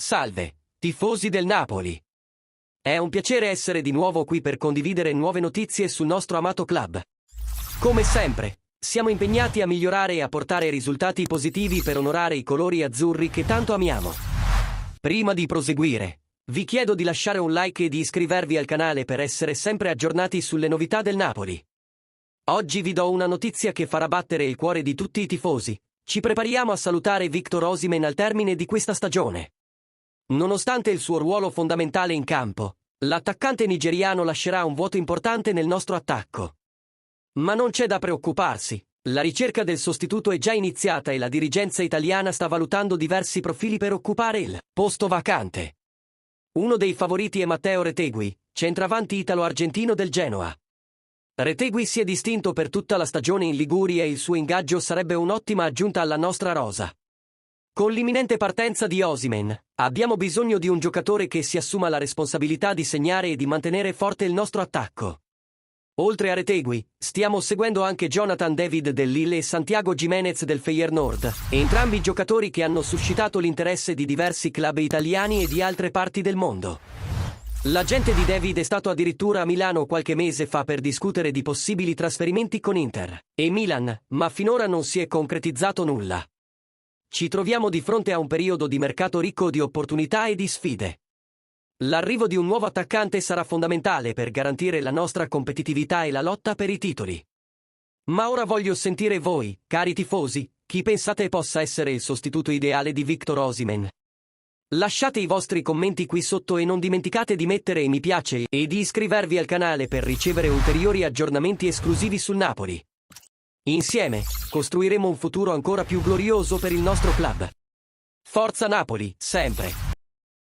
Salve, tifosi del Napoli. È un piacere essere di nuovo qui per condividere nuove notizie sul nostro amato club. Come sempre, siamo impegnati a migliorare e a portare risultati positivi per onorare i colori azzurri che tanto amiamo. Prima di proseguire, vi chiedo di lasciare un like e di iscrivervi al canale per essere sempre aggiornati sulle novità del Napoli. Oggi vi do una notizia che farà battere il cuore di tutti i tifosi. Ci prepariamo a salutare Victor Osimhen al termine di questa stagione. Nonostante il suo ruolo fondamentale in campo, l'attaccante nigeriano lascerà un vuoto importante nel nostro attacco. Ma non c'è da preoccuparsi, la ricerca del sostituto è già iniziata e la dirigenza italiana sta valutando diversi profili per occupare il posto vacante. Uno dei favoriti è Matteo Retegui, centravanti italo-argentino del Genoa. Retegui si è distinto per tutta la stagione in Liguria e il suo ingaggio sarebbe un'ottima aggiunta alla nostra rosa. Con l'imminente partenza di Osimhen, abbiamo bisogno di un giocatore che si assuma la responsabilità di segnare e di mantenere forte il nostro attacco. Oltre a Retegui, stiamo seguendo anche Jonathan David del Lille e Santiago Giménez del Feyenoord, entrambi giocatori che hanno suscitato l'interesse di diversi club italiani e di altre parti del mondo. L'agente di David è stato addirittura a Milano qualche mese fa per discutere di possibili trasferimenti con Inter e Milan, ma finora non si è concretizzato nulla. Ci troviamo di fronte a un periodo di mercato ricco di opportunità e di sfide. L'arrivo di un nuovo attaccante sarà fondamentale per garantire la nostra competitività e la lotta per i titoli. Ma ora voglio sentire voi, cari tifosi, chi pensate possa essere il sostituto ideale di Victor Osimhen. Lasciate i vostri commenti qui sotto e non dimenticate di mettere mi piace e di iscrivervi al canale per ricevere ulteriori aggiornamenti esclusivi sul Napoli. Insieme, costruiremo un futuro ancora più glorioso per il nostro club. Forza Napoli, sempre!